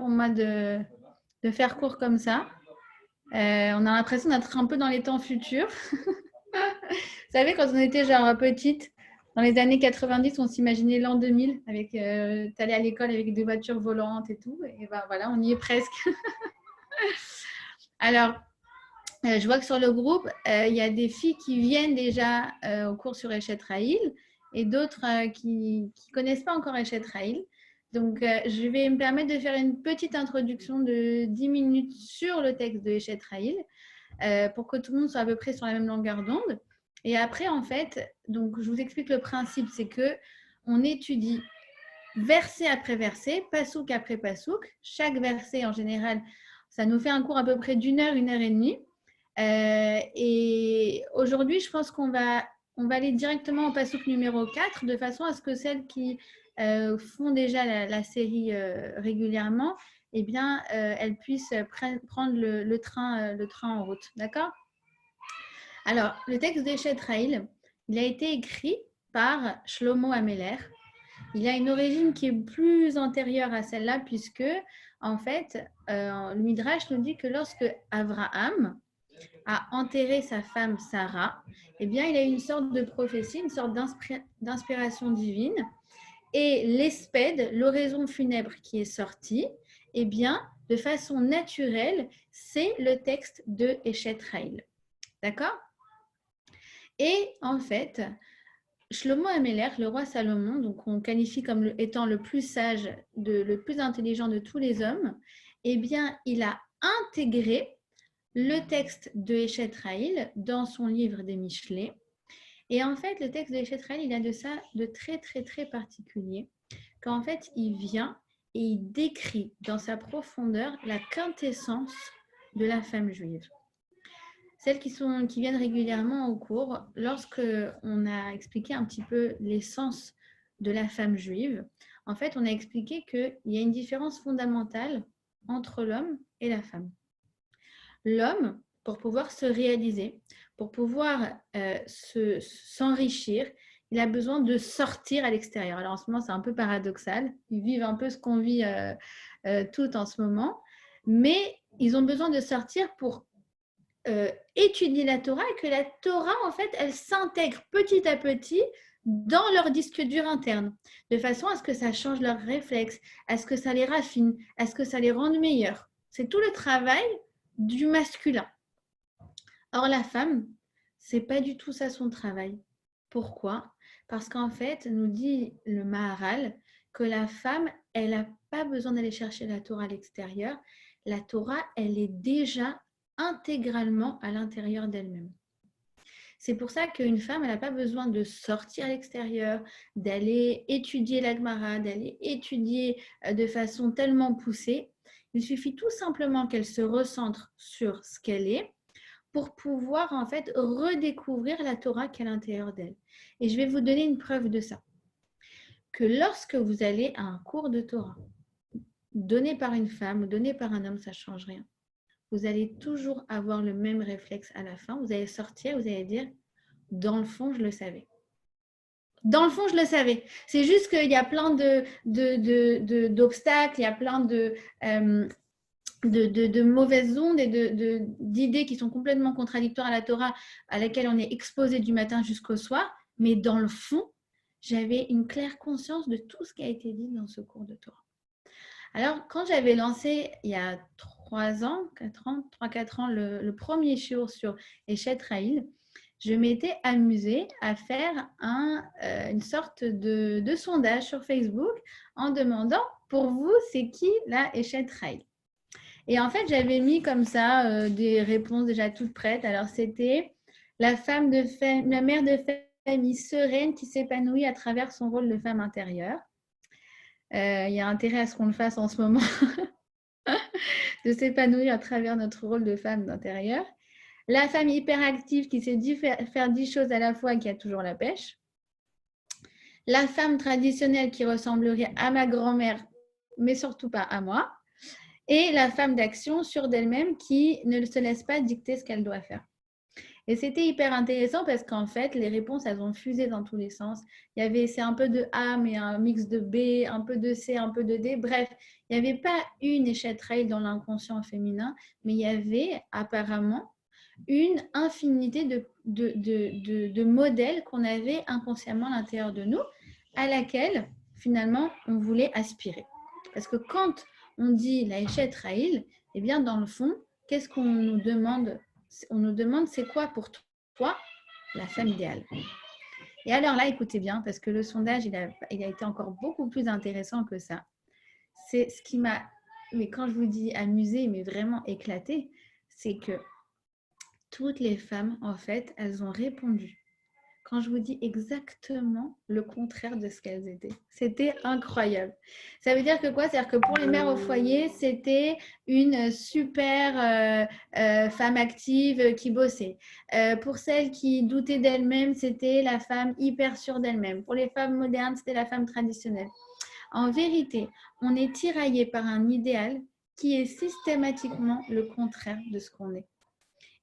pour moi de faire court comme ça. On a l'impression d'être un peu dans les temps futurs. Vous savez, quand on était genre petite, dans les années 90, on s'imaginait l'an 2000 avec t'allais à l'école avec des voitures volantes et tout. Et ben voilà, on y est presque. Alors, je vois que sur le groupe, il y a des filles qui viennent déjà au cours sur Eshet Rahil et d'autres qui ne connaissent pas encore Eshet Rahil. Donc, je vais me permettre de faire une petite introduction de 10 minutes sur le texte de Eshet Rahil pour que tout le monde soit à peu près sur la même longueur d'onde. Et après, en fait, donc, je vous explique le principe, c'est qu'on étudie verset après verset, pasouk après pasouk. Chaque verset, en général, ça nous fait un cours à peu près d'1 heure, 1 heure et demie. Et aujourd'hui, je pense qu'on va aller directement au pasouk numéro 4, de façon à ce que celles qui font déjà la série régulièrement, eh bien, elles puissent prendre le train en route. D'accord? Alors, le texte d'Eshet Rahil, il a été écrit par Shlomo Ameler. Il a une origine qui est plus antérieure à celle-là, puisque, en fait, le Midrash nous dit que lorsque Abraham a enterré sa femme Sarah, eh bien, il a eu une sorte de prophétie, une sorte d'inspiration divine. Et l'espède, l'oraison funèbre qui est sortie, eh bien, de façon naturelle, c'est le texte de Eshet Rahil. D'accord? Et en fait, Shlomo Ameler, le roi Salomon, donc on qualifie comme étant le plus sage, le plus intelligent de tous les hommes, eh bien, il a intégré le texte de Eshet Rahil dans son livre des Mishlei. Et en fait, le texte de Eshet Rahil, il a de ça de très, très, très particulier, qu'en fait, il vient et il décrit dans sa profondeur la quintessence de la femme juive. Celles qui viennent régulièrement au cours, lorsque on a expliqué un petit peu l'essence de la femme juive, en fait, on a expliqué qu'il y a une différence fondamentale entre l'homme et la femme. L'homme, pour pouvoir se réaliser, pour pouvoir s'enrichir, il a besoin de sortir à l'extérieur. Alors en ce moment, c'est un peu paradoxal. Ils vivent un peu ce qu'on vit tout en ce moment. Mais ils ont besoin de sortir pour étudier la Torah et que la Torah, en fait, elle s'intègre petit à petit dans leur disque dur interne, de façon à ce que ça change leurs réflexes, à ce que ça les raffine, à ce que ça les rende meilleurs. C'est tout le travail du masculin. Or, la femme, c'est pas du tout ça son travail. Pourquoi? Parce qu'en fait, nous dit le Maharal que la femme, elle n'a pas besoin d'aller chercher la Torah à l'extérieur. La Torah, elle est déjà intégralement à l'intérieur d'elle-même. C'est pour ça qu'une femme, elle n'a pas besoin de sortir à l'extérieur, d'aller étudier la Gemara, d'aller étudier de façon tellement poussée. Il suffit tout simplement qu'elle se recentre sur ce qu'elle est pour pouvoir en fait redécouvrir la Torah qui est à l'intérieur d'elle. Et je vais vous donner une preuve de ça. Que lorsque vous allez à un cours de Torah, donné par une femme ou donné par un homme, ça ne change rien. Vous allez toujours avoir le même réflexe à la fin. Vous allez sortir, vous allez dire, dans le fond, je le savais. Dans le fond, je le savais. C'est juste qu'il y a plein d'obstacles, il y a plein de mauvaises ondes et d'idées qui sont complètement contradictoires à la Torah, à laquelle on est exposé du matin jusqu'au soir. Mais dans le fond, j'avais une claire conscience de tout ce qui a été dit dans ce cours de Torah. Alors, quand j'avais lancé il y a 3-4 ans, le premier shiur sur Eshet Rahil, je m'étais amusée à faire une sorte de sondage sur Facebook en demandant, pour vous, c'est qui la Eshet Rahil? Et en fait, j'avais mis comme ça des réponses déjà toutes prêtes. Alors, c'était la mère de famille sereine qui s'épanouit à travers son rôle de femme intérieure. Il y a intérêt à ce qu'on le fasse en ce moment, de s'épanouir à travers notre rôle de femme d'intérieur. La femme hyperactive qui sait faire 10 choses à la fois et qui a toujours la pêche. La femme traditionnelle qui ressemblerait à ma grand-mère, mais surtout pas à moi. Et la femme d'action sûre d'elle-même qui ne se laisse pas dicter ce qu'elle doit faire. Et c'était hyper intéressant parce qu'en fait, les réponses, elles ont fusé dans tous les sens. C'est un peu de A, mais un mix de B, un peu de C, un peu de D. Bref, il n'y avait pas une échelle trail dans l'inconscient féminin, mais il y avait apparemment une infinité de modèles qu'on avait inconsciemment à l'intérieur de nous, à laquelle, finalement, on voulait aspirer. Parce que quand on dit la échelle trail, eh bien, dans le fond, qu'est-ce qu'on nous demande? On nous demande c'est quoi pour toi la femme idéale. Et alors là, écoutez bien, parce que le sondage, il a été encore beaucoup plus intéressant que ça. C'est ce qui m'a, mais quand je vous dis amusé, mais vraiment éclaté, c'est que toutes les femmes, en fait, elles ont répondu. Quand je vous dis exactement le contraire de ce qu'elles étaient. C'était incroyable. Ça veut dire que quoi? C'est-à-dire que pour les mères au foyer, c'était une super femme active qui bossait. Pour celles qui doutaient d'elles-mêmes, c'était la femme hyper sûre d'elle-même. Pour les femmes modernes, c'était la femme traditionnelle. En vérité, on est tiraillé par un idéal qui est systématiquement le contraire de ce qu'on est.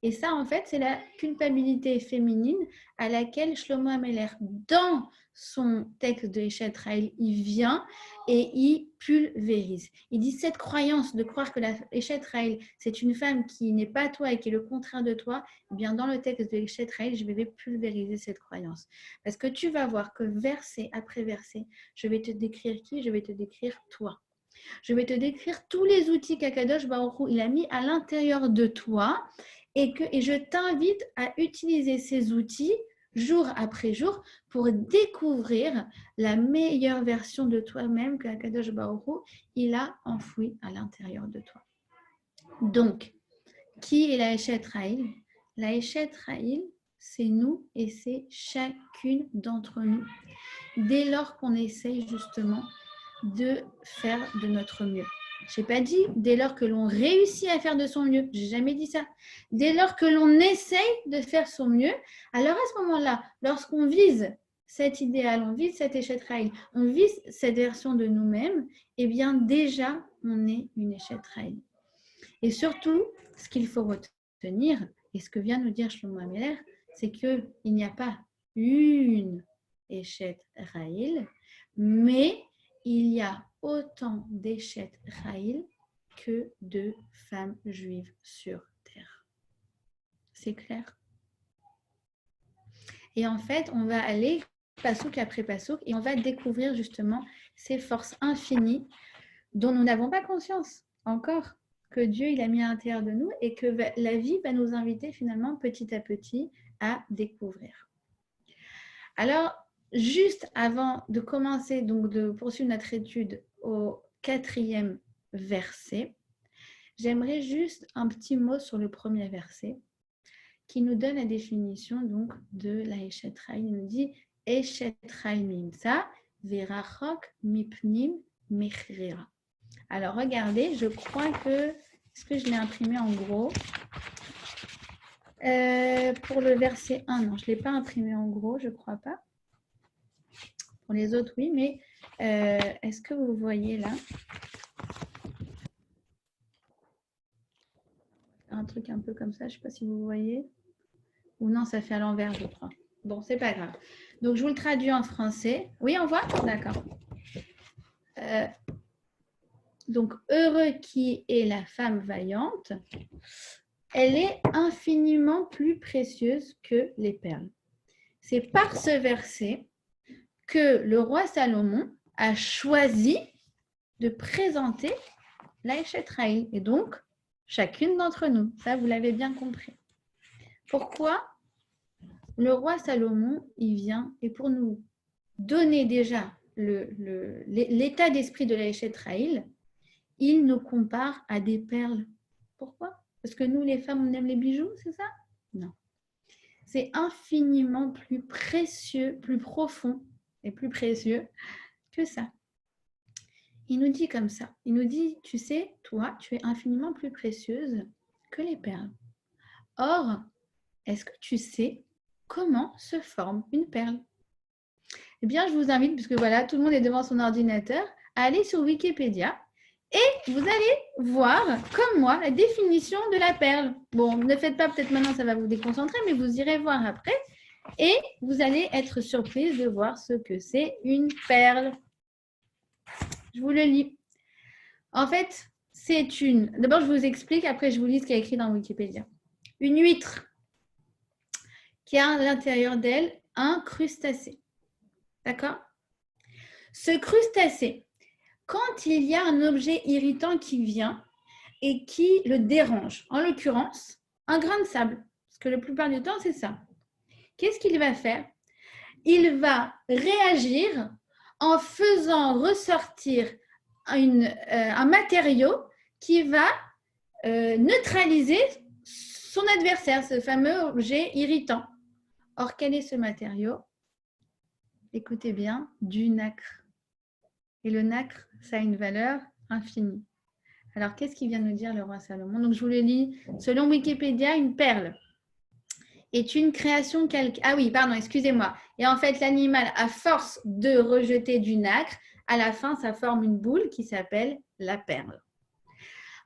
Et ça, en fait, c'est la culpabilité féminine à laquelle Shlomo Ameler, dans son texte de Eshet Raïl, il vient et il pulvérise. Il dit cette croyance de croire que la Eshet Raïl, c'est une femme qui n'est pas toi et qui est le contraire de toi, eh bien dans le texte de Eshet Raïl, je vais pulvériser cette croyance. Parce que tu vas voir que verset après verset, je vais te décrire qui? Je vais te décrire toi. Je vais te décrire tous les outils qu'Akadosh Baruch Hu, il a mis à l'intérieur de toi et je t'invite à utiliser ces outils jour après jour pour découvrir la meilleure version de toi-même que Akadosh Baruch Hu, il a enfouie à l'intérieur de toi. Donc, qui est la Eshet Raïl? La Eshet Raïl, c'est nous et c'est chacune d'entre nous. Dès lors qu'on essaye justement de faire de notre mieux. Je n'ai pas dit dès lors que l'on réussit à faire de son mieux. Je n'ai jamais dit ça. Dès lors que l'on essaye de faire son mieux, alors à ce moment-là, lorsqu'on vise cet idéal, on vise cette échette rail, on vise cette version de nous-mêmes, eh bien déjà, on est une échette rail. Et surtout, ce qu'il faut retenir, et ce que vient nous dire Shlomo Ameler, c'est qu'il n'y a pas une échette rail, mais il y a autant d'échettes Raïl que de femmes juives sur terre. C'est clair? Et en fait, on va aller pasouk après pasouk et on va découvrir justement ces forces infinies dont nous n'avons pas conscience encore, que Dieu il a mis à l'intérieur de nous et que la vie va nous inviter finalement petit à petit à découvrir. Alors, juste avant de commencer, donc de poursuivre notre étude au 4e verset, j'aimerais juste un petit mot sur le premier verset qui nous donne la définition donc de la Eshet Raïl. Il nous dit Eshet Raïl mimsa verachok mipnim mechrira. Alors regardez, je crois que est-ce que je l'ai imprimé en gros? Pour le verset 1, non, je ne l'ai pas imprimé en gros, je ne crois pas. Pour les autres, oui, mais est-ce que vous voyez là un truc un peu comme ça, je ne sais pas si vous voyez. Ou non, ça fait à l'envers, je crois. Bon, c'est pas grave. Donc, je vous le traduis en français. Oui, on voit? D'accord. Donc, heureux qui est la femme vaillante, elle est infiniment plus précieuse que les perles. C'est par ce verset que le roi Salomon a choisi de présenter la Eshet Raïl. Et donc, chacune d'entre nous. Ça, vous l'avez bien compris. Pourquoi? Le roi Salomon, il vient et pour nous donner déjà l'état d'esprit de la Eshet Raïl, il nous compare à des perles. Pourquoi? Parce que nous, les femmes, on aime les bijoux, c'est ça? Non. C'est infiniment plus précieux, plus profond et plus précieux que ça. Il nous dit comme ça. Il nous dit, tu sais, toi, tu es infiniment plus précieuse que les perles. Or, est-ce que tu sais comment se forme une perle? Eh bien, je vous invite, puisque voilà, tout le monde est devant son ordinateur, à aller sur Wikipédia Et vous allez voir, comme moi, la définition de la perle. Bon, ne faites pas peut-être maintenant, ça va vous déconcentrer, mais vous irez voir après. Et vous allez être surprise de voir ce que c'est une perle. Je vous le lis. En fait, c'est une... D'abord, je vous explique, après je vous lis ce qui est écrit dans Wikipédia. Une huître qui a à l'intérieur d'elle un crustacé. D'accord? Ce crustacé, quand il y a un objet irritant qui vient et qui le dérange, en l'occurrence, un grain de sable, parce que la plupart du temps, c'est ça. Qu'est-ce qu'il va faire? Il va réagir en faisant ressortir un matériau qui va neutraliser son adversaire, ce fameux objet irritant. Or, quel est ce matériau? Écoutez bien, du nacre. Et le nacre, ça a une valeur infinie. Alors, qu'est-ce qu'il vient nous dire le roi Salomon? Donc, je vous le lis. Selon Wikipédia, une perle est une création calcaire. Ah oui, pardon, excusez-moi. Et en fait, l'animal, à force de rejeter du nacre, à la fin, ça forme une boule qui s'appelle la perle.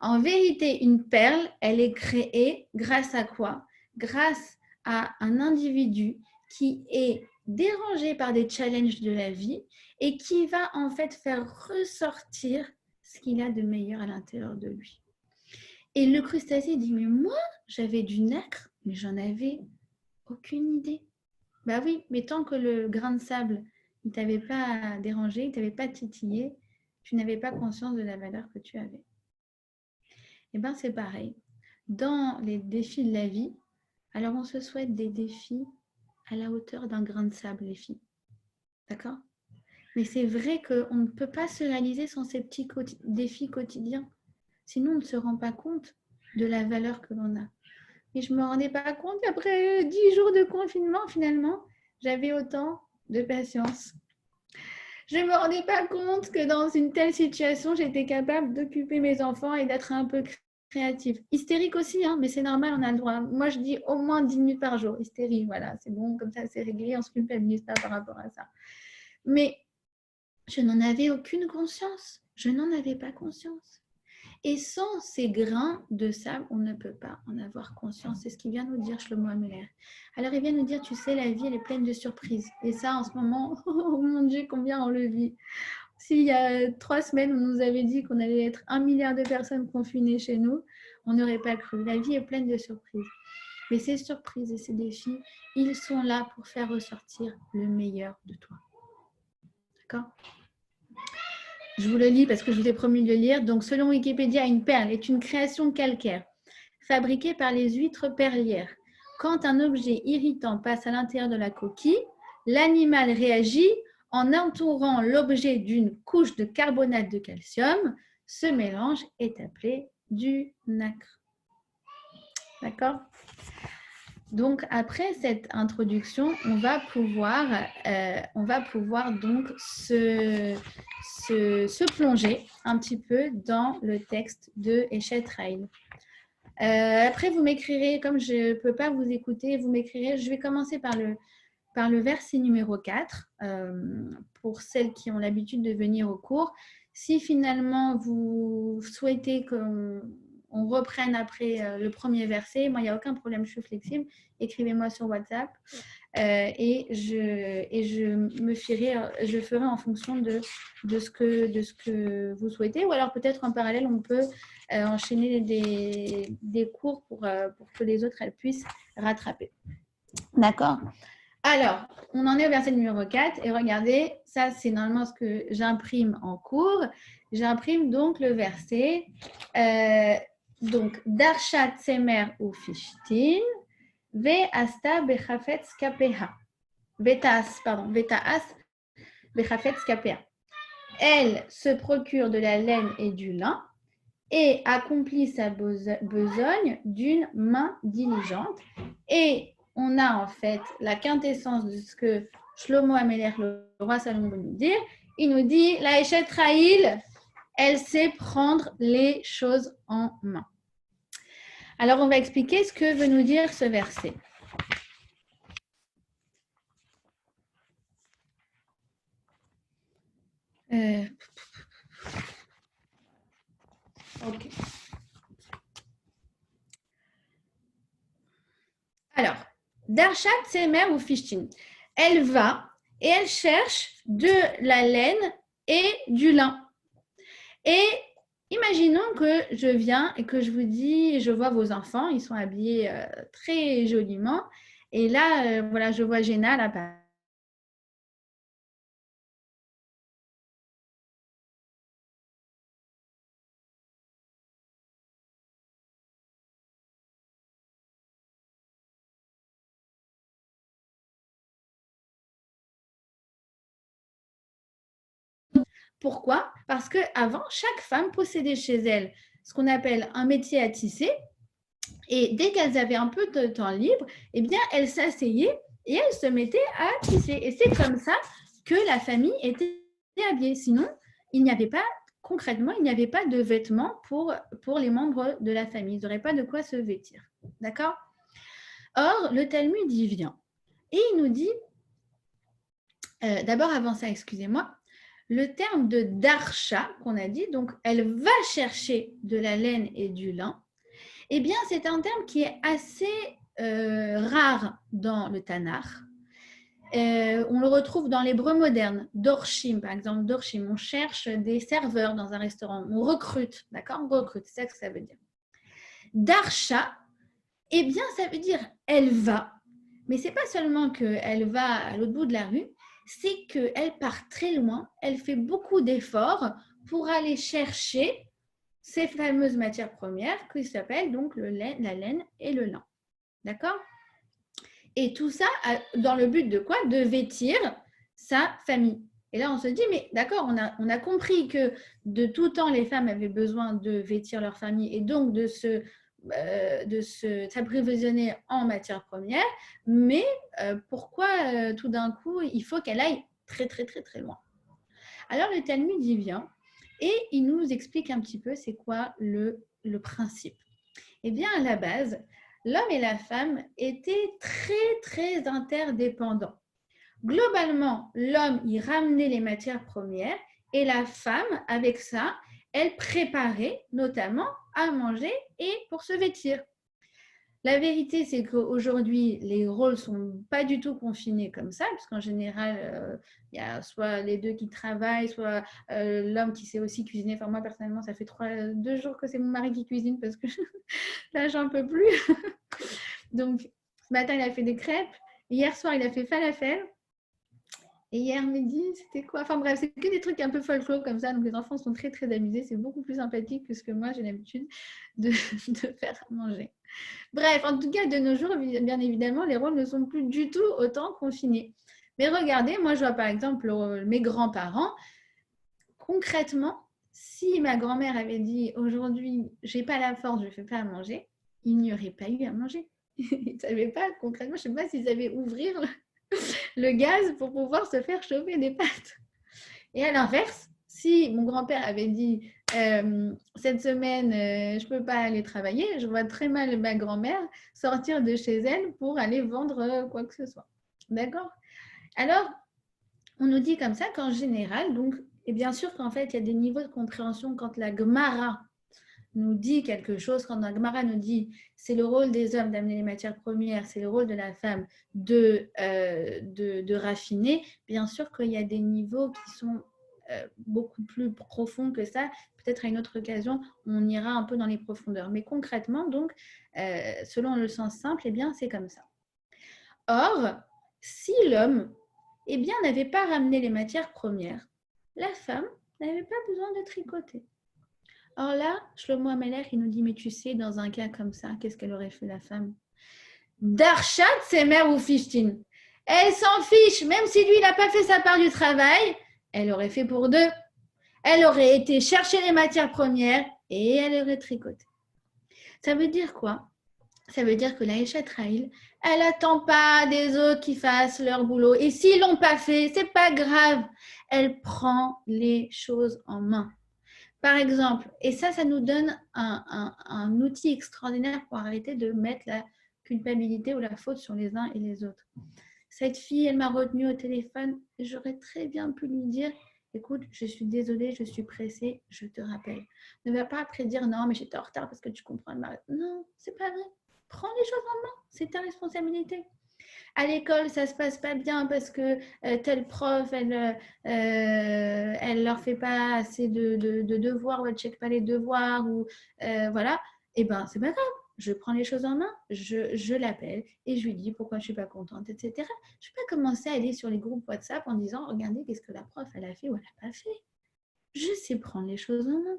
En vérité, une perle, elle est créée grâce à quoi? Grâce à un individu qui est dérangé par des challenges de la vie et qui va en fait faire ressortir ce qu'il a de meilleur à l'intérieur de lui. Et le crustacé dit, mais moi, j'avais du nacre, mais j'en avais aucune idée. Bah oui, mais tant que le grain de sable, il ne t'avait pas dérangé, il ne t'avait pas titillé, tu n'avais pas conscience de la valeur que tu avais. Et bien c'est pareil. Dans les défis de la vie, alors on se souhaite des défis à la hauteur d'un grain de sable, les filles. D'accord? Mais c'est vrai qu'on ne peut pas se réaliser sans ces petits défis quotidiens. Sinon, on ne se rend pas compte de la valeur que l'on a. Et je ne me rendais pas compte qu'après 10 jours de confinement, finalement, j'avais autant de patience. Je ne me rendais pas compte que dans une telle situation, j'étais capable d'occuper mes enfants et d'être un peu créative. Hystérique aussi, hein, mais c'est normal, on a le droit. Moi, je dis au moins 10 minutes par jour. Hystérie, voilà, c'est bon, comme ça, c'est réglé, on ne se culpabilise pas par rapport à ça. Mais je n'en avais aucune conscience. Je n'en avais pas conscience. Et sans ces grains de sable, on ne peut pas en avoir conscience. C'est ce qu'il vient nous dire Shlomo Ameler. Alors, il vient nous dire, tu sais, la vie, elle est pleine de surprises. Et ça, en ce moment, oh mon Dieu, combien on le vit. S'il y a 3 semaines, on nous avait dit qu'on allait être 1 milliard de personnes confinées chez nous, on n'aurait pas cru. La vie est pleine de surprises. Mais ces surprises et ces défis, ils sont là pour faire ressortir le meilleur de toi. D'accord ? Je vous le lis parce que je vous ai promis de le lire. Donc, selon Wikipédia, une perle est une création calcaire fabriquée par les huîtres perlières. Quand un objet irritant passe à l'intérieur de la coquille, l'animal réagit en entourant l'objet d'une couche de carbonate de calcium. Ce mélange est appelé du nacre. D'accord ? Donc, après cette introduction, on va pouvoir donc se plonger un petit peu dans le texte de Eshet Raïl. Après, vous m'écrirez, comme je ne peux pas vous écouter, vous m'écrirez, je vais commencer par le verset numéro 4, pour celles qui ont l'habitude de venir au cours. Si finalement vous souhaitez qu'on reprenne après le premier verset, moi, il n'y a aucun problème, je suis flexible. Écrivez-moi sur WhatsApp et je ferai en fonction de ce que vous souhaitez. Ou alors peut-être en parallèle, on peut enchaîner des cours pour que les autres elles puissent rattraper. D'accord ? Alors, on en est au verset numéro 4 et regardez, ça c'est normalement ce que j'imprime en cours. J'imprime donc le verset, donc Darshat Semer ou Fishtin, Ve'asta Bechafetz Kapeha. Vetaas Bechafetz Kapeha. Elle se procure de la laine et du lin et accomplit sa besogne d'une main diligente. Et on a en fait la quintessence de ce que Shlomo Ameler, le roi Salomon, veut nous dire. Il nous dit, la Eshet Raïl, elle sait prendre les choses en main. Alors, on va expliquer ce que veut nous dire ce verset. Ok. Alors, Darshat Semer ou Fishtin. Elle va et elle cherche de la laine et du lin. Et imaginons que je viens et que je vous dis, je vois vos enfants, ils sont habillés très joliment. Et là, voilà, je vois Géna là. Pourquoi? Parce qu'avant, chaque femme possédait chez elle ce qu'on appelle un métier à tisser. Et dès qu'elles avaient un peu de temps libre, eh bien, elles s'asseyaient et elles se mettaient à tisser. Et c'est comme ça que la famille était habillée. Sinon, il n'y avait pas, concrètement, il n'y avait pas de vêtements pour les membres de la famille. Ils n'auraient pas de quoi se vêtir. D'accord? Or, le Talmud y vient. Et il nous dit, d'abord avant ça, excusez-moi, le terme de darsha qu'on a dit, donc elle va chercher de la laine et du lin, eh bien c'est un terme qui est assez rare dans le Tanakh. On le retrouve dans l'hébreu moderne, dorshim par exemple, dorshim, on cherche des serveurs dans un restaurant, on recrute, d'accord, on recrute, c'est ça que ça veut dire. Darsha, eh bien ça veut dire elle va, mais c'est pas seulement qu'elle va à l'autre bout de la rue, c'est qu'elle part très loin, elle fait beaucoup d'efforts pour aller chercher ces fameuses matières premières qui s'appellent donc la laine et le lin. D'accord? Et tout ça dans le but de quoi? De vêtir sa famille. Et là, on se dit, mais d'accord, on a compris que de tout temps, les femmes avaient besoin de vêtir leur famille et donc de s'approvisionner en matières premières, mais pourquoi tout d'un coup, il faut qu'elle aille très, très, très, très loin? Alors, le Talmud y vient et il nous explique un petit peu c'est quoi le principe. Eh bien, à la base, l'homme et la femme étaient très, très interdépendants. Globalement, l'homme y ramenait les matières premières et la femme, avec ça, elle préparait notamment à manger et pour se vêtir. La vérité, c'est qu'aujourd'hui, les rôles ne sont pas du tout confinés comme ça, puisqu'en général, il y a soit les deux qui travaillent, soit l'homme qui sait aussi cuisiner. Enfin, moi, personnellement, ça fait 2 jours que c'est mon mari qui cuisine parce que là, j'en peux plus. Donc, ce matin, il a fait des crêpes. Hier soir, il a fait falafel. Et hier midi, c'était quoi? Enfin bref, c'est que des trucs un peu folklore comme ça. Donc les enfants sont très très amusés. C'est beaucoup plus sympathique que ce que moi j'ai l'habitude de faire à manger. Bref, en tout cas, de nos jours, bien évidemment, les rôles ne sont plus du tout autant confinés. Mais regardez, moi je vois par exemple mes grands-parents. Concrètement, si ma grand-mère avait dit aujourd'hui, j'ai pas la force, je ne fais pas à manger, il n'y aurait pas eu à manger. Ils ne savaient pas, concrètement, je ne sais pas s'ils savaient ouvrir le gaz pour pouvoir se faire chauffer des pâtes. Et à l'inverse, si mon grand-père avait dit cette semaine, je ne peux pas aller travailler, je vois très mal ma grand-mère sortir de chez elle pour aller vendre quoi que ce soit. D'accord? Alors, on nous dit comme ça qu'en général, donc, et bien sûr qu'en fait, il y a des niveaux de compréhension quand la Gemara nous dit quelque chose, quand la Gemara nous dit c'est le rôle des hommes d'amener les matières premières, c'est le rôle de la femme de raffiner, bien sûr qu'il y a des niveaux qui sont beaucoup plus profonds que ça. Peut-être à une autre occasion, on ira un peu dans les profondeurs. Mais concrètement, donc, selon le sens simple, eh bien, c'est comme ça. Or, si l'homme eh bien, n'avait pas ramené les matières premières, la femme n'avait pas besoin de tricoter. Or là, Shlomo Amelech, il nous dit, mais tu sais, dans un cas comme ça, qu'est-ce qu'elle aurait fait la femme? Darshat, c'est mère ou Fishtin. Elle s'en fiche, même si lui, il n'a pas fait sa part du travail, elle aurait fait pour deux. Elle aurait été chercher les matières premières et elle aurait tricoté. Ça veut dire quoi? Ça veut dire que la Eshet Raïl, elle n'attend pas des autres qui fassent leur boulot. Et s'ils ne l'ont pas fait, c'est pas grave. Elle prend les choses en main. Par exemple, et ça nous donne un outil extraordinaire pour arrêter de mettre la culpabilité ou la faute sur les uns et les autres. Cette fille, elle m'a retenue au téléphone. J'aurais très bien pu lui dire, écoute, je suis désolée, je suis pressée, je te rappelle. Ne va pas après dire non, mais j'étais en retard parce que tu comprends mal. Non, c'est pas vrai. Prends les choses en main, c'est ta responsabilité. À l'école, ça se passe pas bien parce que tel prof, elle leur fait pas assez de devoirs ou elle check pas les devoirs ou voilà. Eh ben, c'est pas grave. Je prends les choses en main, je l'appelle et je lui dis pourquoi je suis pas contente, etc. Je vais pas commencer à aller sur les groupes WhatsApp en disant regardez qu'est-ce que la prof elle a fait ou elle a pas fait. Je sais prendre les choses en main.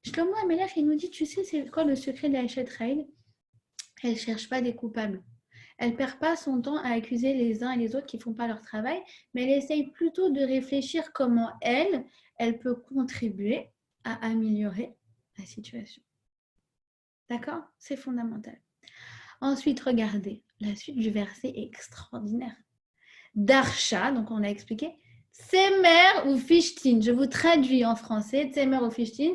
Shlomo Amelach, il nous dit, tu sais, c'est quoi le secret de la Heshet Raïl? Elle ne cherche pas des coupables. Elle ne perd pas son temps à accuser les uns et les autres qui ne font pas leur travail, mais elle essaye plutôt de réfléchir comment elle peut contribuer à améliorer la situation. D'accord? C'est fondamental. Ensuite, regardez, la suite du verset est extraordinaire. Darsha, donc on a expliqué, Tsemer ou Fishtin, je vous traduis en français, Tsemer ou Fishtin,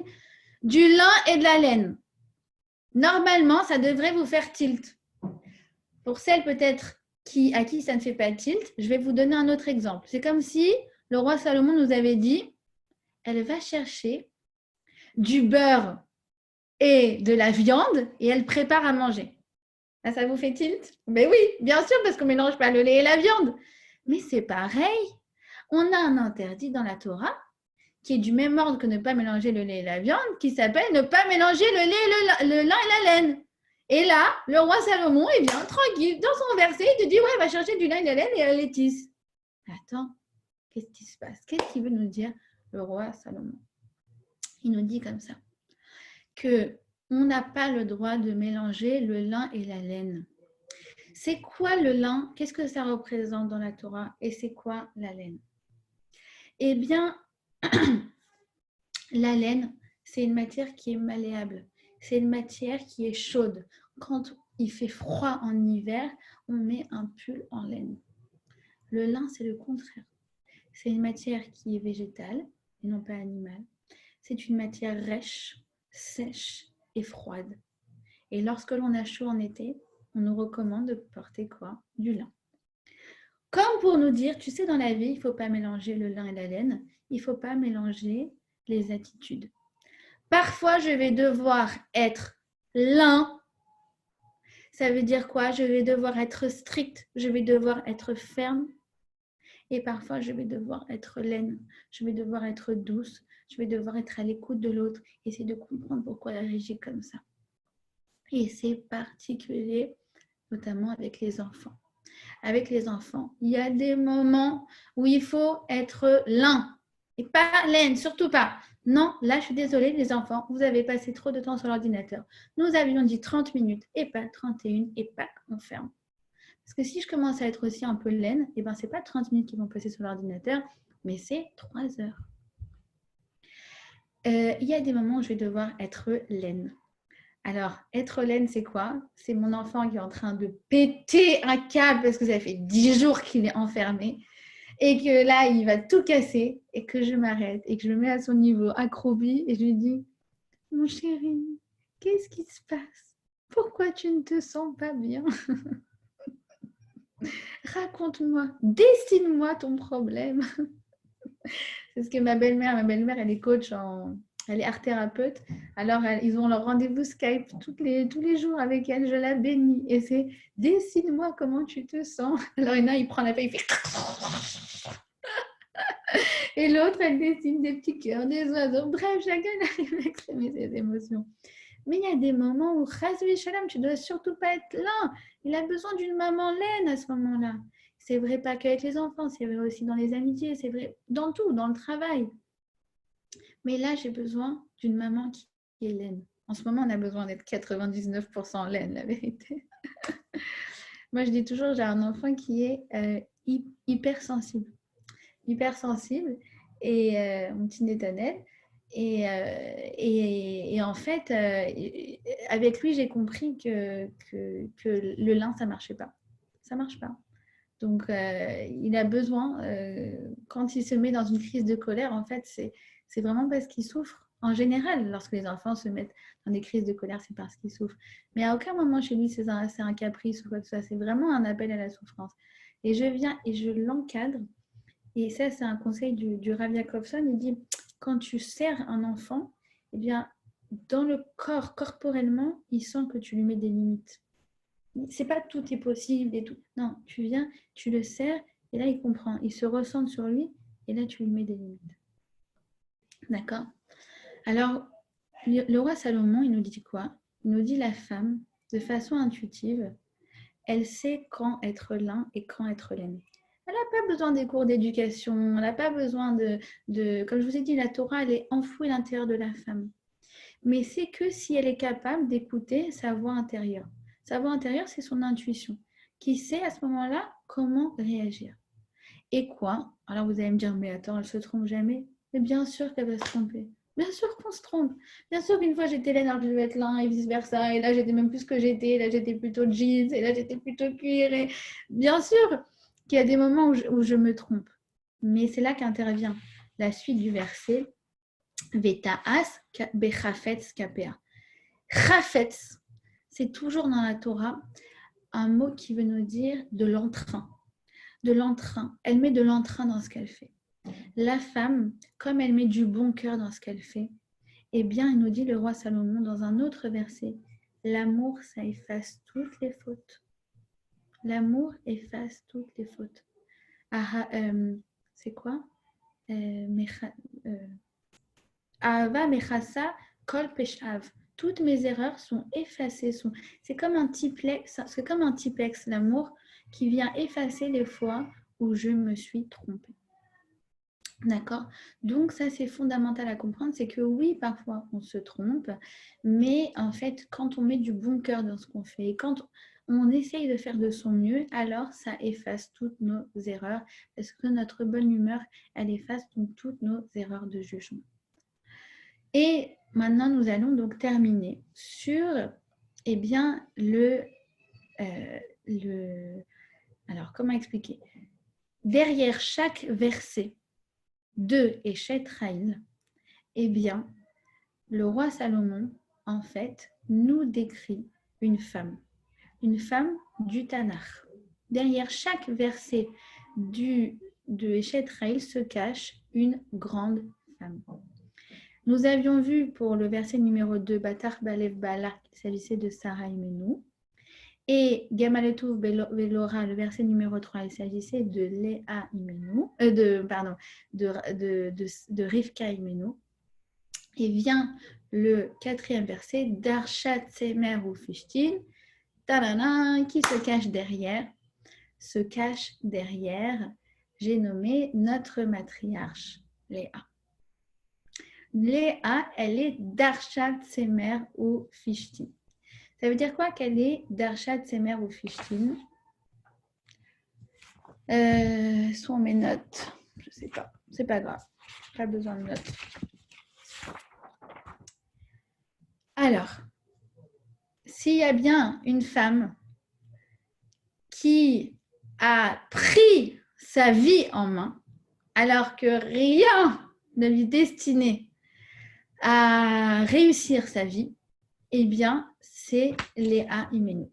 du lin et de la laine. Normalement, ça devrait vous faire tilt. Pour celles peut-être à qui ça ne fait pas tilt, je vais vous donner un autre exemple. C'est comme si le roi Salomon nous avait dit, elle va chercher du beurre et de la viande et elle prépare à manger. Là, ça vous fait tilt? Mais oui, bien sûr, parce qu'on ne mélange pas le lait et la viande. Mais c'est pareil. On a un interdit dans la Torah qui est du même ordre que ne pas mélanger le lait et la viande, qui s'appelle ne pas mélanger le lait, le lin et la laine. Et là, le roi Salomon, eh bien, tranquille, dans son verset, il te dit, ouais, elle va chercher du lin et de la laine et elle les tisse. Attends, qu'est-ce qui se passe? Qu'est-ce qu'il veut nous dire, le roi Salomon? Il nous dit comme ça, qu'on n'a pas le droit de mélanger le lin et la laine. C'est quoi le lin? Qu'est-ce que ça représente dans la Torah? Et c'est quoi la laine? Eh bien, la laine, c'est une matière qui est malléable. C'est une matière qui est chaude. Quand il fait froid en hiver, on met un pull en laine. Le lin, c'est le contraire. C'est une matière qui est végétale et non pas animale. C'est une matière rêche, sèche et froide. Et lorsque l'on a chaud en été, on nous recommande de porter quoi? Du lin. Comme pour nous dire, tu sais, dans la vie, il ne faut pas mélanger le lin et la laine. Il ne faut pas mélanger les attitudes. Parfois, je vais devoir être lin. Ça veut dire quoi? Je vais devoir être strict. Je vais devoir être ferme. Et parfois, je vais devoir être laine. Je vais devoir être douce. Je vais devoir être à l'écoute de l'autre. Essayer de comprendre pourquoi elle réagit comme ça. Et c'est particulier, notamment avec les enfants. Avec les enfants, il y a des moments où il faut être lin. Et pas laine, surtout pas. Non, là, je suis désolée, les enfants, vous avez passé trop de temps sur l'ordinateur. Nous avions dit 30 minutes et pas 31 et pas on ferme. Parce que si je commence à être aussi un peu laine, eh ben, ce n'est pas 30 minutes qui vont passer sur l'ordinateur, mais c'est 3 heures. Il y a des moments où je vais devoir être laine. Alors, être laine, c'est quoi? C'est mon enfant qui est en train de péter un câble parce que ça fait 10 jours qu'il est enfermé et que là, il va tout casser et que je m'arrête et que je me mets à son niveau accroupi et je lui dis, mon chéri, qu'est-ce qui se passe? Pourquoi tu ne te sens pas bien? Raconte-moi, dessine-moi ton problème. C'est ce que ma belle-mère, elle est coach elle est art-thérapeute. Alors, ils ont leur rendez-vous Skype tous les jours avec elle. Je la bénis. Et c'est dessine-moi comment tu te sens. Alors, il prend la feuille, il fait. Et l'autre, elle dessine des petits cœurs, des oiseaux. Bref, chacun arrive à exprimer ses émotions. Mais il y a des moments où, Chazvi Shalom, tu ne dois surtout pas être là. Il a besoin d'une maman laine à ce moment-là. C'est vrai pas qu'avec les enfants, c'est vrai aussi dans les amitiés, c'est vrai dans tout, dans le travail. Mais là, j'ai besoin d'une maman qui est laine. En ce moment, on a besoin d'être 99% laine, la vérité. Moi, je dis toujours, j'ai un enfant qui est hypersensible. Hypersensible. Et mon petit Netanel. Et en fait, avec lui, j'ai compris que le lin, ça ne marchait pas. Ça ne marche pas. Donc, il a besoin, quand il se met dans une crise de colère, en fait, c'est vraiment parce qu'il souffre. En général, lorsque les enfants se mettent dans des crises de colère, c'est parce qu'ils souffrent. Mais à aucun moment chez lui, c'est un caprice ou quoi que ce soit. C'est vraiment un appel à la souffrance. Et je viens et je l'encadre Et ça, c'est un conseil du Rav Jacobson. Il dit, quand tu sers un enfant, eh bien, dans le corps, corporellement, il sent que tu lui mets des limites. C'est pas tout est possible et tout. Non, tu viens, tu le sers, et là, il comprend. Il se ressent sur lui, et là, tu lui mets des limites. D'accord? Alors, le roi Salomon, il nous dit quoi? Il nous dit la femme, de façon intuitive, elle sait quand être l'un et quand être l'aimé. Elle n'a pas besoin des cours d'éducation, elle n'a pas besoin comme je vous ai dit, la Torah, elle est enfouie à l'intérieur de la femme. Mais c'est que si elle est capable d'écouter sa voix intérieure. Sa voix intérieure, c'est son intuition, qui sait à ce moment-là comment réagir. Et quoi? Alors vous allez me dire, mais attends, elle se trompe jamais. Mais bien sûr qu'elle va se tromper. Bien sûr qu'on se trompe. Bien sûr qu'une fois j'étais laine alors que je devais être là et vice-versa. Et là j'étais même plus ce que j'étais. Là j'étais plutôt jeans. Et là j'étais plutôt cuir. Et bien sûr qu'il y a des moments où je me trompe. Mais c'est là qu'intervient la suite du verset. Veta'as bechafetz kapea. Chafetz, c'est toujours dans la Torah un mot qui veut nous dire de l'entrain. De l'entrain. Elle met de l'entrain dans ce qu'elle fait. La femme, comme elle met du bon cœur dans ce qu'elle fait, eh bien, il nous dit le roi Salomon dans un autre verset, l'amour, ça efface toutes les fautes. L'amour efface toutes les fautes. C'est quoi? Ahava mechasa kol peshav. Toutes mes erreurs sont effacées. C'est comme un typex, l'amour, qui vient effacer les fois où je me suis trompée. D'accord? Donc ça, c'est fondamental à comprendre, c'est que oui, parfois on se trompe, mais en fait, quand on met du bon cœur dans ce qu'on fait, quand on essaye de faire de son mieux, alors ça efface toutes nos erreurs, parce que notre bonne humeur, elle efface donc toutes nos erreurs de jugement. Et maintenant, nous allons donc terminer sur, eh bien, alors, comment expliquer? Derrière chaque verset de Eshet Raïl, eh bien, le roi Salomon, en fait, nous décrit une femme du Tanakh. Derrière chaque verset de Eshet Raïl se cache une grande femme. Nous avions vu pour le verset numéro 2, Batar Balev Bala, qu'il s'agissait de Sarah Imenu. Et Gamaletou Velora, le verset numéro 3, il s'agissait de Léa Imenu, de Rivka Imenu. Et vient le 4e verset, Darshat Semer ou Fishtin, qui se cache derrière, j'ai nommé notre matriarche, Léa. Léa, elle est Darshat Semer ou Fishtin. Ça veut dire quoi qu'elle est Darshat Semer ou Fishtin? Sont mes notes. Je ne sais pas. C'est pas grave. Pas besoin de notes. Alors, s'il y a bien une femme qui a pris sa vie en main, alors que rien ne lui destinait à réussir sa vie, eh bien, c'est Léa Imenu.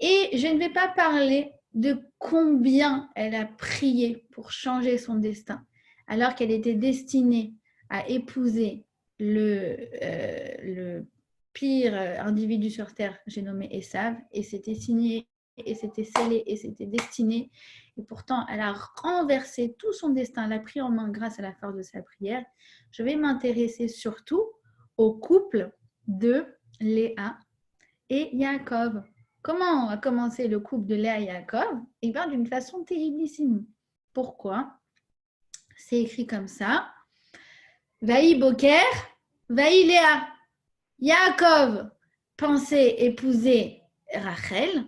Et je ne vais pas parler de combien elle a prié pour changer son destin, alors qu'elle était destinée à épouser le pire individu sur Terre, j'ai nommé Esav, et c'était signé, et c'était scellé, et c'était destiné. Et pourtant, elle a renversé tout son destin, elle a pris en main grâce à la force de sa prière. Je vais m'intéresser surtout au couple de Léa et Yaakov. Comment a commencé le couple de Léa et Yaakov? Eh bien, d'une façon terriblissime. Pourquoi? C'est écrit comme ça. Vaï Boker, Vaï Léa. Yaakov pensait épouser Rachel.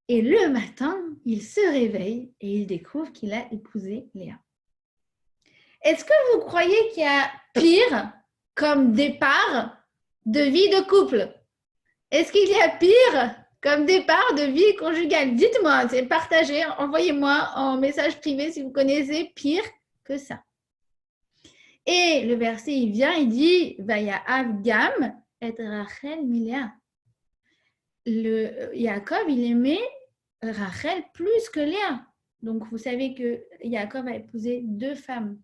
Et le matin, il se réveille et il découvre qu'il a épousé Léa. Est-ce que vous croyez qu'il y a pire comme départ de vie de couple? Est-ce qu'il y a pire comme départ de vie conjugale? Dites-moi, c'est partagé, envoyez-moi en message privé si vous connaissez pire que ça. Et le verset, il vient, il dit Vaya Avgam et Rachel Miléa. Yaakov, il aimait Rachel plus que Léa. Donc, vous savez que Yaakov a épousé 2 femmes.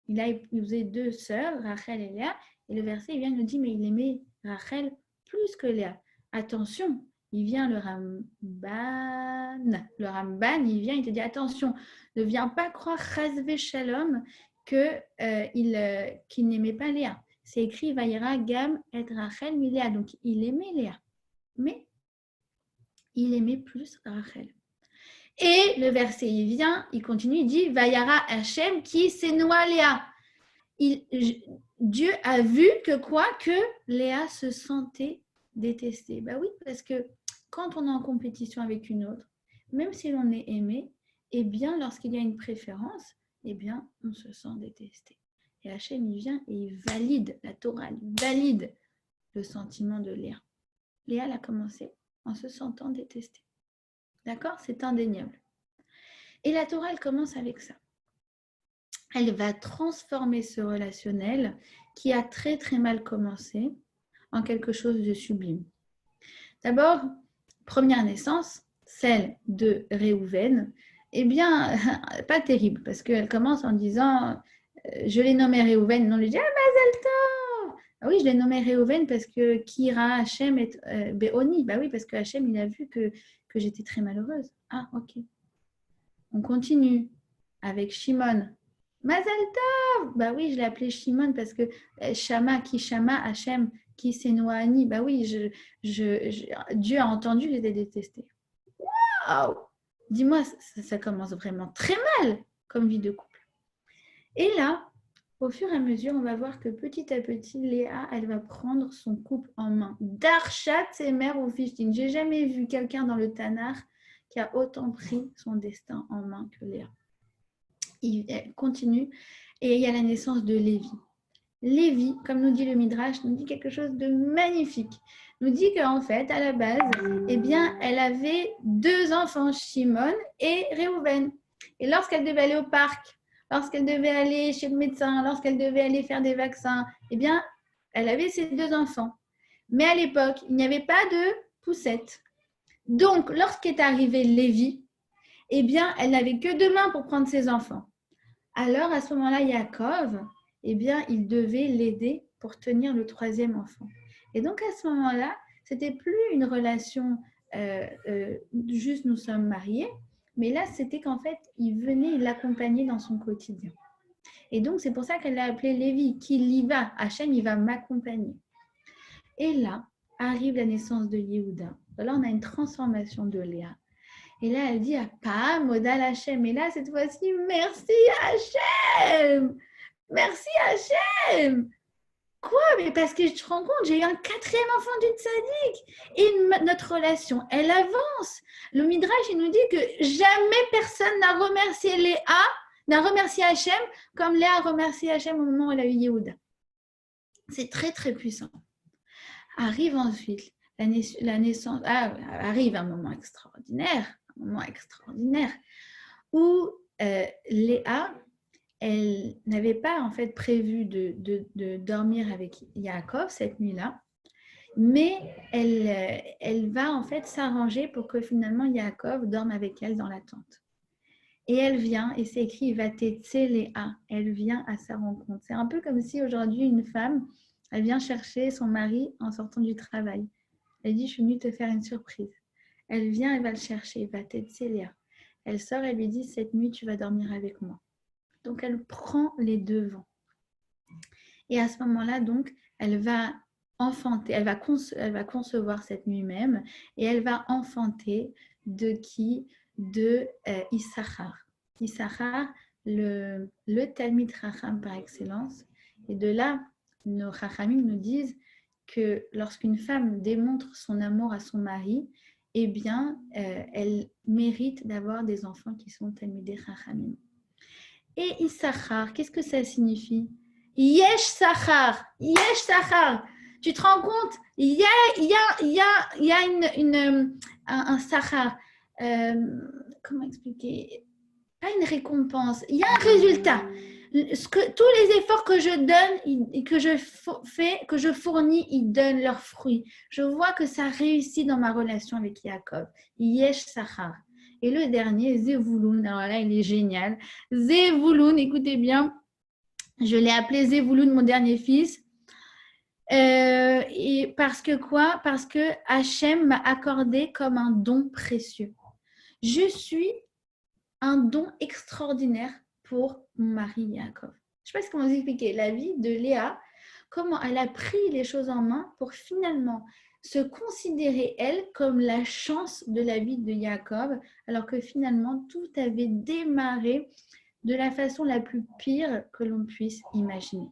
Il a épousé 2 sœurs, Rachel et Léa. Et le verset, il vient nous dire, mais il aimait Rachel plus que Léa. Attention, il vient le Ramban. Le Ramban, il vient, il te dit, attention, ne viens pas croire, Chazvé Shalom, qu'il n'aimait pas Léa. C'est écrit, Vayera Gam et Rachel mi Léa. Donc, il aimait Léa. Mais il aimait plus Rachel. Et le verset, il vient, il continue, il dit Vayara Hashem qui s'énoua Léa. Dieu a vu que quoi? Que Léa se sentait détestée. Ben oui, parce que quand on est en compétition avec une autre, même si l'on est aimé, eh bien, lorsqu'il y a une préférence, eh bien, on se sent détesté. Et Hashem, il vient et il valide, la Torah, il valide le sentiment de Léa. Léa, elle a commencé en se sentant détestée. D'accord? C'est indéniable. Et la Torah, elle commence avec ça. Elle va transformer ce relationnel qui a très très mal commencé en quelque chose de sublime. D'abord, première naissance, celle de Réhouven, eh bien, pas terrible, parce qu'elle commence en disant je l'ai nommé Réhouven, non, on lui dit Mazal Tov. Ah oui, je l'ai nommé Réhouven parce que Kira Hachem est Béoni. Bah oui, parce que Hachem, il a vu que j'étais très malheureuse. Ah, ok. On continue avec Shimon. Mazal Tov. Bah oui, je l'ai appelé Shimon parce que Shama, qui Shama, Hachem, qui Senoani. Bah oui, Dieu a entendu que j'étais détestée. Waouh! Dis-moi, ça commence vraiment très mal comme vie de couple. Et là, au fur et à mesure, on va voir que petit à petit, Léa, elle va prendre son couple en main. Darshat, c'est mère au Fishting. J'ai jamais vu quelqu'un dans le Tanar qui a autant pris son destin en main que Léa. Elle continue et il y a la naissance de Lévi. Lévi, comme nous dit le Midrash, nous dit quelque chose de magnifique. Nous dit qu'en fait, à la base, eh bien, elle avait 2 enfants, Shimon et Réhouven. Et lorsqu'elle devait aller au parc, lorsqu'elle devait aller chez le médecin, lorsqu'elle devait aller faire des vaccins, eh bien, elle avait ses 2 enfants. Mais à l'époque, il n'y avait pas de poussette. Donc, lorsqu'est arrivé Lévi, eh bien, elle n'avait que 2 mains pour prendre ses enfants. Alors, à ce moment-là, Yaakov, eh bien, il devait l'aider pour tenir le 3e enfant. Et donc, à ce moment-là, ce n'était plus une relation juste nous sommes mariés, mais là, c'était qu'en fait, il venait l'accompagner dans son quotidien. Et donc, c'est pour ça qu'elle l'a appelé Lévi, qu'il y va. Hachem, il va m'accompagner. Et là, arrive la naissance de Yehuda. Là, on a une transformation de Léa. Et là, elle dit pas modal Hachem. Et là, cette fois-ci, merci Hachem. Merci Hachem. Quoi? Mais parce que je te rends compte, j'ai eu un 4e enfant d'une tzaddik. Et notre relation, elle avance. Le Midrash, il nous dit que jamais personne n'a remercié Léa, n'a remercié Hachem comme Léa a remercié Hachem au moment où elle a eu Yehuda. C'est très, très puissant. Arrive ensuite la naissance. Arrive un moment extraordinaire où Léa, elle n'avait pas en fait prévu de dormir avec Yaakov cette nuit-là, mais elle va en fait s'arranger pour que finalement Yaakov dorme avec elle dans la tente. Et elle vient, et c'est écrit Vatetse Léa, elle vient à sa rencontre. C'est un peu comme si aujourd'hui une femme, elle vient chercher son mari en sortant du travail. Elle dit, je suis venue te faire une surprise. Elle vient, elle va le chercher, Vatetse Léa. Elle sort, elle lui dit, cette nuit, tu vas dormir avec moi. Donc, elle prend les devants. Et à ce moment-là, donc, elle va enfanter, elle va concevoir cette nuit même, et elle va enfanter de qui? De Issachar. Issachar, le Talmid Chacham par excellence. Et de là, nos Chachamim nous disent que lorsqu'une femme démontre son amour à son mari, eh bien, elle mérite d'avoir des enfants qui sont Talmidei Chachamim. Et Issachar, qu'est-ce que ça signifie? Yesh Sachar, Yesh Sachar. Tu te rends compte? Il y a un Sachar. Comment expliquer? Pas une récompense. Il y a un résultat. Tous les efforts que je donne et que je fais, que je fournis, ils donnent leurs fruits. Je vois que ça réussit dans ma relation avec Yaakov. Yesh Sachar. Et le dernier, Zevouloun. Alors là, il est génial. Zevouloun, écoutez bien, je l'ai appelé Zevouloun, mon dernier fils. Et parce que quoi? Parce que Hachem m'a accordé comme un don précieux. Je suis un don extraordinaire pour mon mari Yaakov. Je ne sais pas comment vous expliquer la vie de Léa, comment elle a pris les choses en main pour finalement se considérer, elle, comme la chance de la vie de Yaakov, alors que finalement, tout avait démarré de la façon la plus pire que l'on puisse imaginer.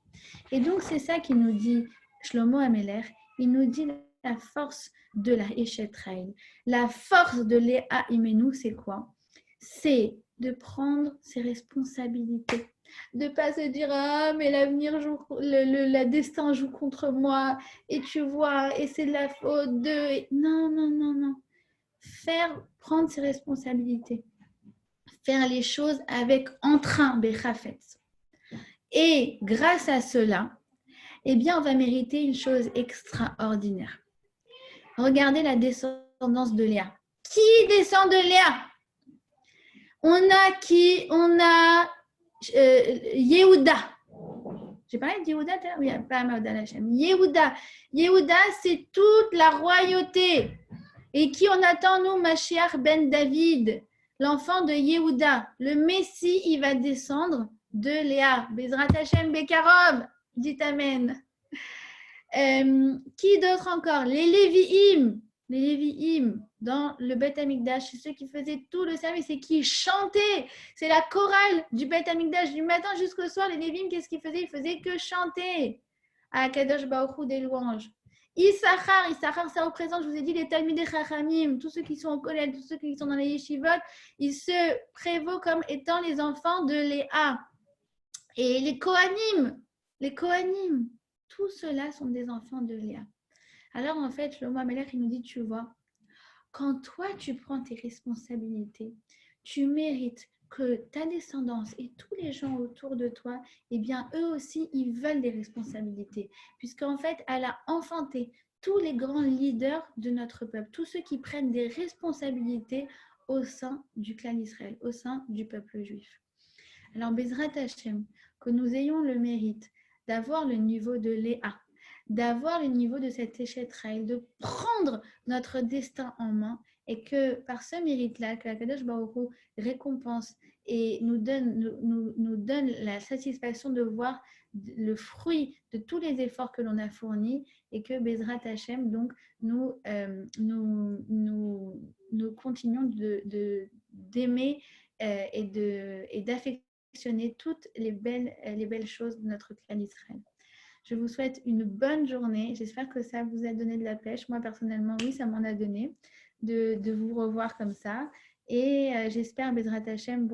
Et donc, c'est ça qui nous dit Shlomo Ameler, il nous dit la force de la Eshet Raïl. La force de Léa Imenu, c'est quoi? C'est de prendre ses responsabilités. De ne pas se dire « Ah, mais l'avenir joue, le destin joue contre moi, et tu vois, et c'est de la faute de… » Non, non, non, non. Prendre ses responsabilités. Faire les choses avec entrain, Bechafet. Et grâce à cela, eh bien, on va mériter une chose extraordinaire. Regardez la descendance de Léa. Qui descend de Léa? On a qui? On a Yehuda. J'ai parlé de Yehuda? Oui, pas Maouda Lachem. Yehuda. Yehuda, c'est toute la royauté. Et qui on attend, nous? Mashiach ben David, l'enfant de Yehuda. Le Messie, il va descendre de Léa. Bezrat Hashem Bekarov. Dites Amen. Qui d'autre encore? Les Lévi'im. Les Lévi'im dans le Beth Amikdash, c'est ceux qui faisaient tout le service et qui chantaient. C'est la chorale du Beth Amikdash du matin jusqu'au soir. Les Lévi'im, qu'est-ce qu'ils faisaient? Ils faisaient que chanter à Kadosh Baruch Hu des louanges. Issachar, ça représente, je vous ai dit, les Talmidei Chachamim, tous ceux qui sont au collège, tous ceux qui sont dans les yeshivot, ils se prévoient comme étant les enfants de Léa. Et les Kohanim, tous ceux-là sont des enfants de Léa. Alors en fait, Shlomo Ameler, il nous dit, tu vois, quand toi tu prends tes responsabilités, tu mérites que ta descendance et tous les gens autour de toi, eh bien eux aussi, ils veulent des responsabilités. Puisqu'en fait, elle a enfanté tous les grands leaders de notre peuple, tous ceux qui prennent des responsabilités au sein du clan Israël, au sein du peuple juif. Alors, Bezrat Hashem, que nous ayons le mérite d'avoir le niveau de Léa, d'avoir le niveau de cette Eshet Raïl, de prendre notre destin en main et que par ce mérite-là, que la Kadosh Baruch Hu récompense et nous donne la satisfaction de voir le fruit de tous les efforts que l'on a fournis et que Bezrat Hashem, donc, nous continuons d'aimer et d'affectionner toutes les belles choses de notre clan Israël. Je vous souhaite une bonne journée. J'espère que ça vous a donné de la pêche. Moi, personnellement, oui, ça m'en a donné de vous revoir comme ça. Et j'espère, Bezrat Hashem,